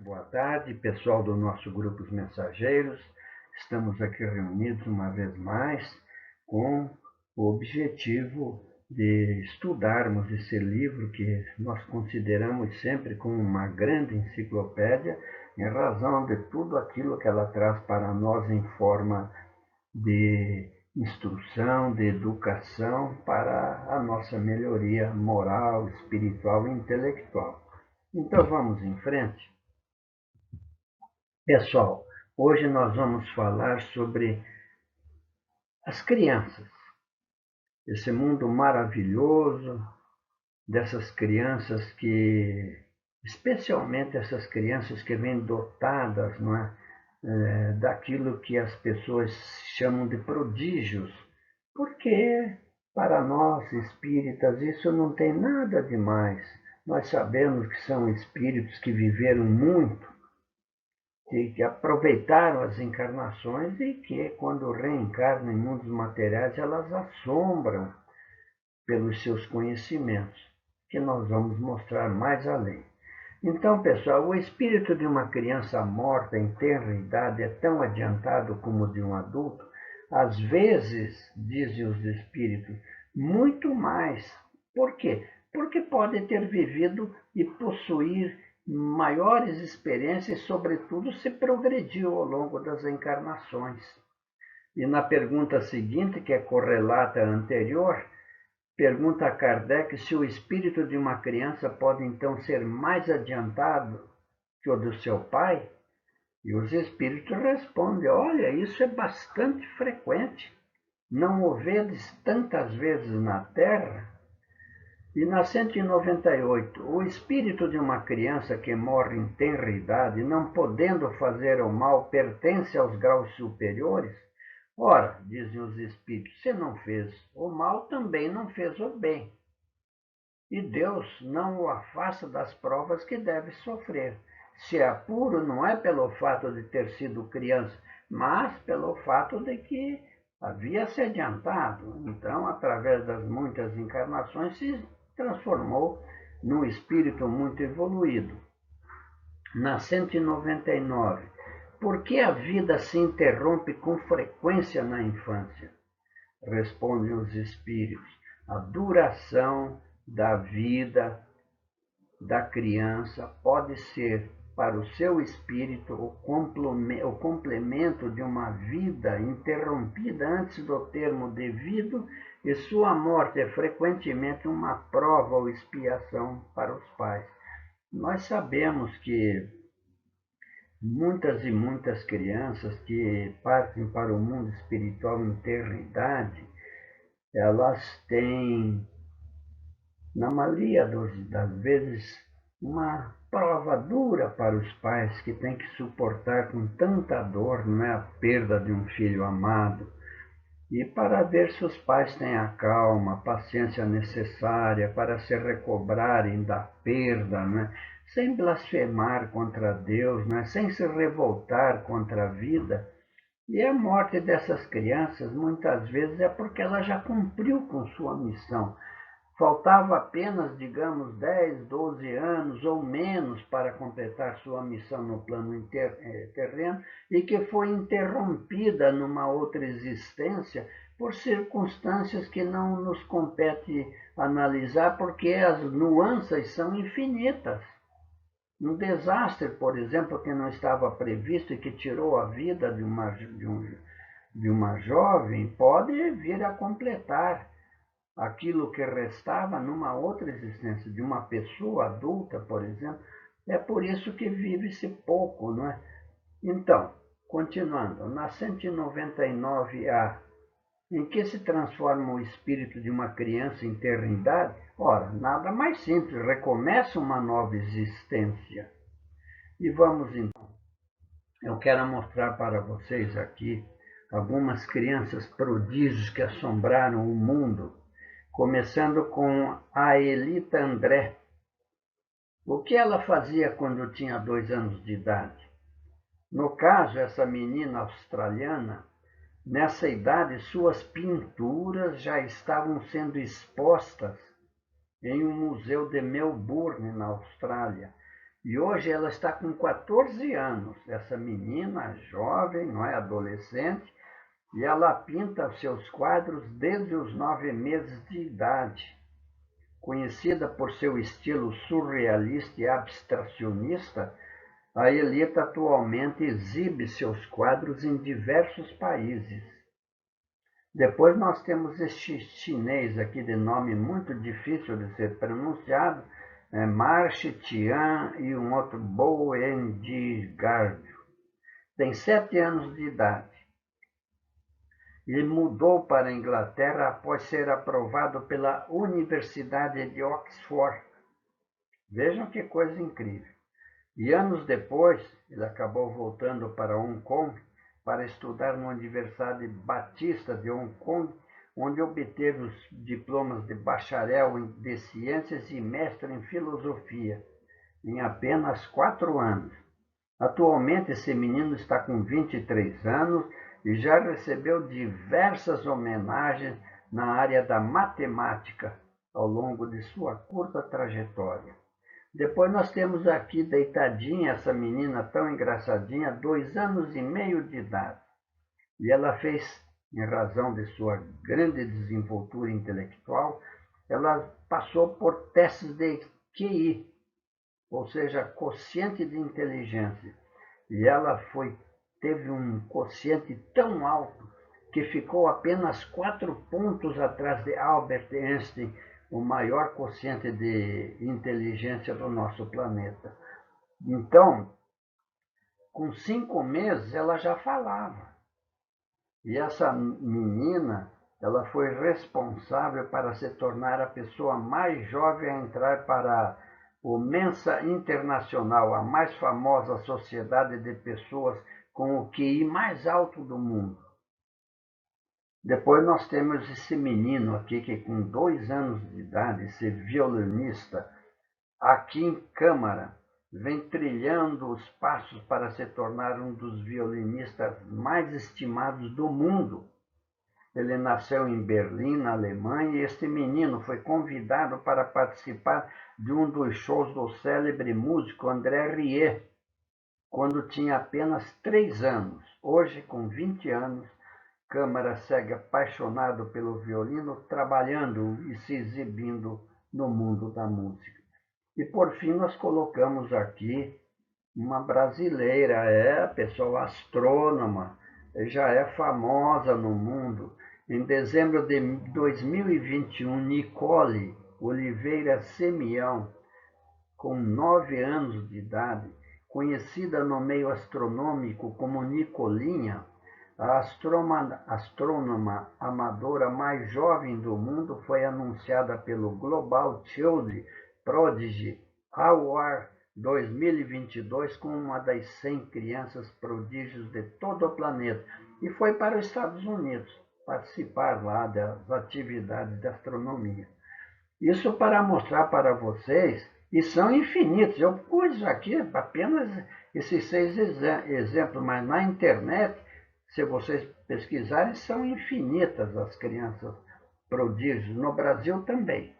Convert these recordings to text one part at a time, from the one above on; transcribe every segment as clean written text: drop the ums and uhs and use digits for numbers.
Muito boa tarde, pessoal do nosso grupo Os Mensageiros. Estamos aqui reunidos uma vez mais com o objetivo de estudarmos esse livro que nós consideramos sempre como uma grande enciclopédia em razão de tudo aquilo que ela traz para nós em forma de instrução, de educação para a nossa melhoria moral, espiritual e intelectual. Então vamos em frente. Pessoal, hoje nós vamos falar sobre as crianças, esse mundo maravilhoso dessas crianças especialmente essas crianças que vêm dotadas, não é, daquilo que as pessoas chamam de prodígios, porque para nós espíritas isso não tem nada de mais. Nós sabemos que são espíritos que viveram muito, que aproveitaram as encarnações e que, quando reencarnam em mundos materiais, elas assombram pelos seus conhecimentos, que nós vamos mostrar mais além. Então, pessoal, o espírito de uma criança morta em tenra idade é tão adiantado como o de um adulto, às vezes, dizem os espíritos, muito mais. Por quê? Porque pode ter vivido e possuir maiores experiências e, sobretudo, se progrediu ao longo das encarnações. E na pergunta seguinte, que é correlata à anterior, pergunta a Kardec se o espírito de uma criança pode então ser mais adiantado que o do seu pai? E os espíritos respondem: olha, isso é bastante frequente. Não o vedes tantas vezes na Terra? E na 198, o espírito de uma criança que morre em tenra idade, não podendo fazer o mal, pertence aos graus superiores? Ora, dizem os espíritos, se não fez o mal, também não fez o bem. E Deus não o afasta das provas que deve sofrer. Se é puro, não é pelo fato de ter sido criança, mas pelo fato de que havia se adiantado. Então, através das muitas encarnações, se transformou num espírito muito evoluído. Na 199, por que a vida se interrompe com frequência na infância? Respondem os espíritos: a duração da vida da criança pode ser para o seu espírito o complemento de uma vida interrompida antes do termo devido, e sua morte é frequentemente uma prova ou expiação para os pais. Nós sabemos que muitas e muitas crianças que partem para o mundo espiritual em tenra idade, elas têm, na maioria das vezes, uma prova dura para os pais que têm que suportar com tanta dor, não é, a perda de um filho amado. E para ver se os pais têm a calma, a paciência necessária para se recobrarem da perda, né? Sem blasfemar contra Deus, né? Sem se revoltar contra a vida. E a morte dessas crianças, muitas vezes, é porque ela já cumpriu com sua missão. Faltava apenas, digamos, 10, 12 anos ou menos para completar sua missão no plano terreno, e que foi interrompida numa outra existência por circunstâncias que não nos compete analisar, porque as nuances são infinitas. Um desastre, por exemplo, que não estava previsto e que tirou a vida de uma jovem, pode vir a completar aquilo que restava numa outra existência, de uma pessoa adulta, por exemplo. É por isso que vive-se pouco, não é? Então, continuando, na 199A, em que se transforma o espírito de uma criança em eternidade? Ora, nada mais simples, recomeça uma nova existência. E vamos então, eu quero mostrar para vocês aqui algumas crianças prodígios que assombraram o mundo, começando com a Elita André. O que ela fazia quando tinha 2 anos de idade? No caso, essa menina australiana, nessa idade, suas pinturas já estavam sendo expostas em um museu de Melbourne, na Austrália. E hoje ela está com 14 anos, essa menina jovem, não é, adolescente, e ela pinta seus quadros desde os 9 meses de idade. Conhecida por seu estilo surrealista e abstracionista, a Elita atualmente exibe seus quadros em diversos países. Depois nós temos este chinês aqui de nome muito difícil de ser pronunciado, Marche Tian e um outro Bo Endigard. Tem 7 anos de idade. E mudou para a Inglaterra após ser aprovado pela Universidade de Oxford. Vejam que coisa incrível. E anos depois, ele acabou voltando para Hong Kong para estudar na Universidade Batista de Hong Kong, onde obteve os diplomas de bacharel de ciências e mestre em filosofia, em apenas 4 anos. Atualmente, esse menino está com 23 anos e já recebeu diversas homenagens na área da matemática ao longo de sua curta trajetória. Depois nós temos aqui deitadinha essa menina tão engraçadinha, 2 anos e meio de idade. E ela fez, em razão de sua grande desenvoltura intelectual, ela passou por testes de QI, ou seja, quociente de inteligência. E ela teve um quociente tão alto que ficou apenas 4 pontos atrás de Albert Einstein, o maior quociente de inteligência do nosso planeta. Então, com 5 meses, ela já falava. E essa menina, ela foi responsável para se tornar a pessoa mais jovem a entrar para o Mensa Internacional, a mais famosa sociedade de pessoas com o QI mais alto do mundo. Depois nós temos esse menino aqui que com 2 anos de idade, esse violinista, Akin Câmara, vem trilhando os passos para se tornar um dos violinistas mais estimados do mundo. Ele nasceu em Berlim, na Alemanha, e este menino foi convidado para participar de um dos shows do célebre músico André Rieu, quando tinha apenas 3 anos. Hoje, com 20 anos, Câmara segue apaixonado pelo violino, trabalhando e se exibindo no mundo da música. E por fim nós colocamos aqui uma brasileira, a pessoa astrônoma, já é famosa no mundo. Em dezembro de 2021, Nicole Oliveira Semião, com 9 anos de idade, conhecida no meio astronômico como Nicolinha, a astrônoma amadora mais jovem do mundo, foi anunciada pelo Global Child Prodigy Award 2022 como uma das 100 crianças prodígios de todo o planeta e foi para os Estados Unidos participar lá das atividades de astronomia. Isso para mostrar para vocês, e são infinitos. Eu pus aqui apenas esses 6 exemplos, mas na internet, se vocês pesquisarem, são infinitas as crianças prodígios, no Brasil também.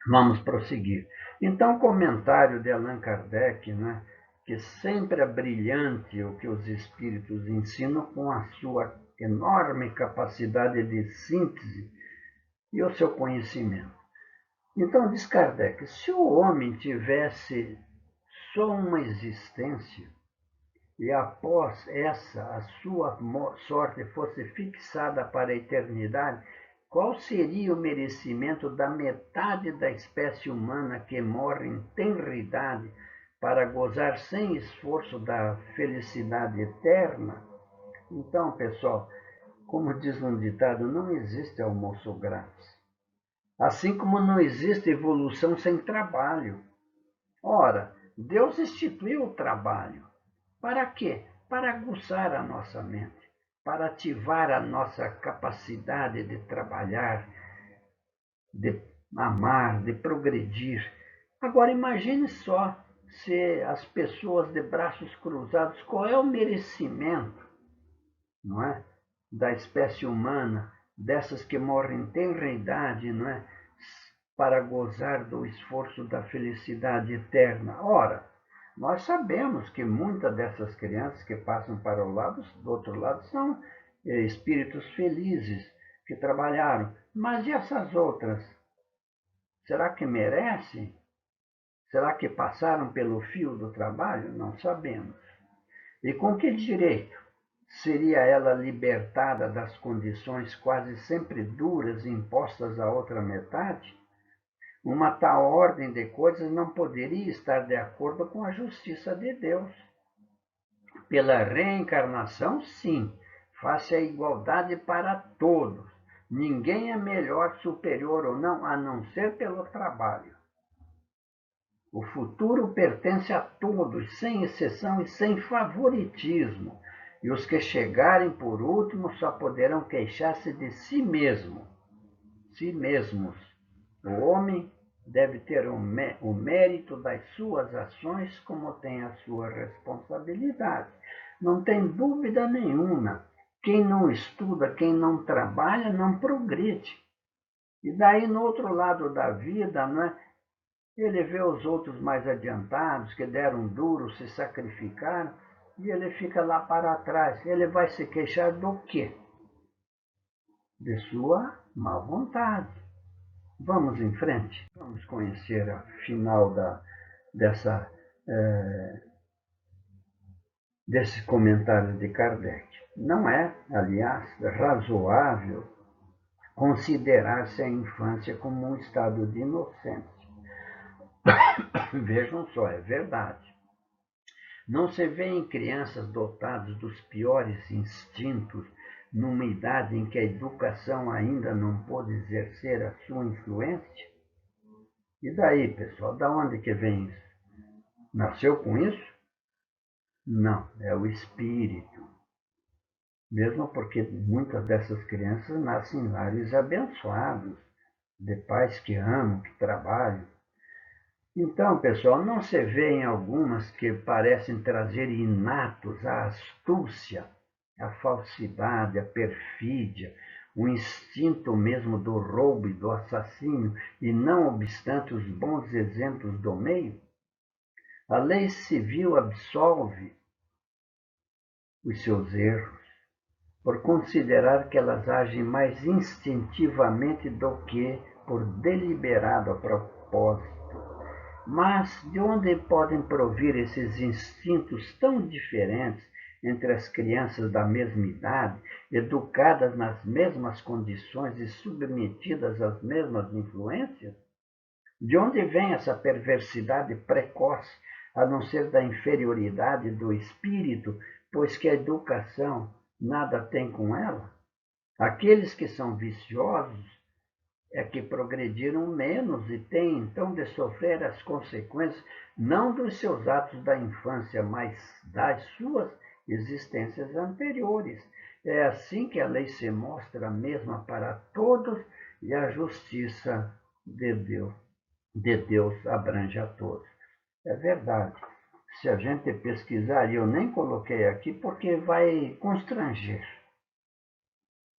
Vamos prosseguir. Então, comentário de Allan Kardec, né, que sempre é brilhante o que os espíritos ensinam com a sua enorme capacidade de síntese e o seu conhecimento. Então, diz Kardec, se o homem tivesse só uma existência, e após essa a sua sorte fosse fixada para a eternidade, qual seria o merecimento da metade da espécie humana que morre em tenra idade para gozar sem esforço da felicidade eterna? Então, pessoal, como diz um ditado, não existe almoço grátis. Assim como não existe evolução sem trabalho. Ora, Deus instituiu o trabalho. Para quê? Para aguçar a nossa mente, para ativar a nossa capacidade de trabalhar, de amar, de progredir. Agora imagine só se as pessoas de braços cruzados, qual é o merecimento, não é, da espécie humana, dessas que morrem em tenra idade, não é, para gozar do esforço da felicidade eterna. Ora, nós sabemos que muitas dessas crianças que passam para o lado, do outro lado, são espíritos felizes que trabalharam. Mas e essas outras? Será que merecem? Será que passaram pelo fio do trabalho? Não sabemos. E com que direito seria ela libertada das condições quase sempre duras impostas à outra metade? Uma tal ordem de coisas não poderia estar de acordo com a justiça de Deus. Pela reencarnação, sim, faz-se a igualdade para todos. Ninguém é melhor, superior ou não, a não ser pelo trabalho. O futuro pertence a todos, sem exceção e sem favoritismo. E os que chegarem por último só poderão queixar-se de si mesmos. O homem deve ter o mérito das suas ações, como tem a sua responsabilidade. Não tem dúvida nenhuma. Quem não estuda, quem não trabalha, não progride. E daí, no outro lado da vida, não é? Ele vê os outros mais adiantados, que deram duro, se sacrificaram, e ele fica lá para trás. Ele vai se queixar do quê? De sua má vontade. Vamos em frente. Vamos conhecer a final desse comentário de Kardec. Não é, aliás, razoável considerar-se a infância como um estado de inocência. Vejam só, é verdade. Não se vê em crianças dotadas dos piores instintos numa idade em que a educação ainda não pôde exercer a sua influência? E daí, pessoal, da onde que vem isso? Nasceu com isso? Não, é o espírito. Mesmo porque muitas dessas crianças nascem em lares abençoados, de pais que amam, que trabalham. Então, pessoal, não se vê em algumas que parecem trazer inatos a astúcia, a falsidade, a perfídia, o instinto mesmo do roubo e do assassínio, e não obstante os bons exemplos do meio? A lei civil absolve os seus erros, por considerar que elas agem mais instintivamente do que por deliberado propósito. Mas de onde podem provir esses instintos tão diferentes entre as crianças da mesma idade, educadas nas mesmas condições e submetidas às mesmas influências? De onde vem essa perversidade precoce, a não ser da inferioridade do espírito, pois que a educação nada tem com ela? Aqueles que são viciosos é que progrediram menos e têm então de sofrer as consequências não dos seus atos da infância, mas das suas existências anteriores. É assim que a lei se mostra a mesma para todos e a justiça de Deus abrange a todos. É verdade. Se a gente pesquisar, e eu nem coloquei aqui porque vai constranger.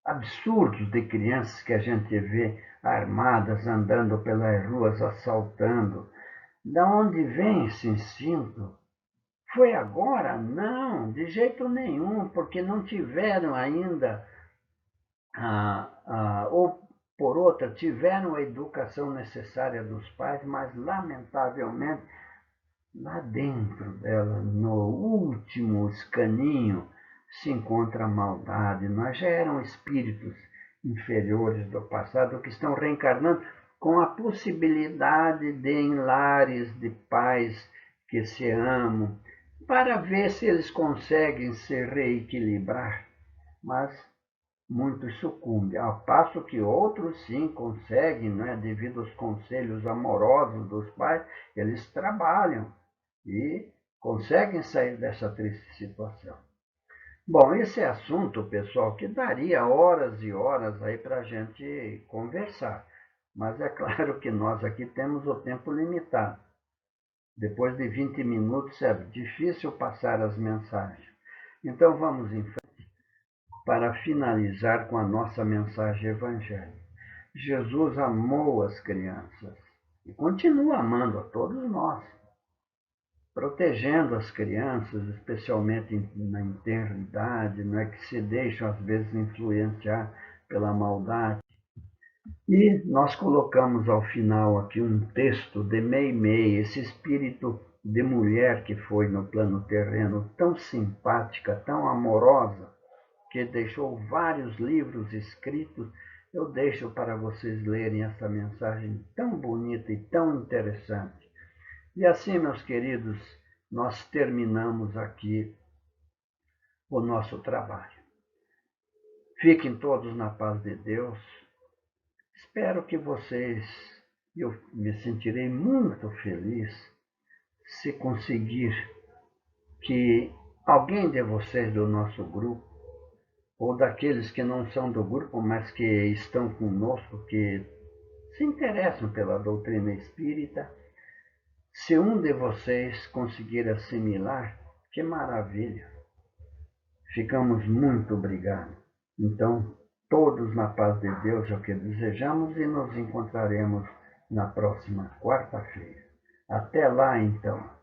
Absurdos de crianças que a gente vê armadas andando pelas ruas assaltando. Da onde vem esse instinto? Foi agora? Não, de jeito nenhum, porque não tiveram ainda, ou por outra, tiveram a educação necessária dos pais, mas lamentavelmente lá dentro dela, no último escaninho, se encontra a maldade. Nós já eram espíritos inferiores do passado que estão reencarnando com a possibilidade de, em lares de pais que se amam, para ver se eles conseguem se reequilibrar. Mas muitos sucumbem, ao passo que outros sim conseguem, né, devido aos conselhos amorosos dos pais, eles trabalham e conseguem sair dessa triste situação. Bom, esse é assunto, pessoal, que daria horas e horas aí para a gente conversar. Mas é claro que nós aqui temos o tempo limitado. Depois de 20 minutos é difícil passar as mensagens. Então vamos em frente para finalizar com a nossa mensagem evangélica. Jesus amou as crianças e continua amando a todos nós, protegendo as crianças, especialmente na internidade, não é que se deixam às vezes influenciar pela maldade. E nós colocamos ao final aqui um texto de Meimei, esse espírito de mulher que foi no plano terreno, tão simpática, tão amorosa, que deixou vários livros escritos. Eu deixo para vocês lerem essa mensagem tão bonita e tão interessante. E assim, meus queridos, nós terminamos aqui o nosso trabalho. Fiquem todos na paz de Deus. Espero que vocês, eu me sentirei muito feliz se conseguir que alguém de vocês do nosso grupo, ou daqueles que não são do grupo, mas que estão conosco, que se interessam pela doutrina espírita, se um de vocês conseguir assimilar, que maravilha! Ficamos muito obrigados. Então, todos na paz de Deus é o que desejamos e nos encontraremos na próxima quarta-feira. Até lá, então.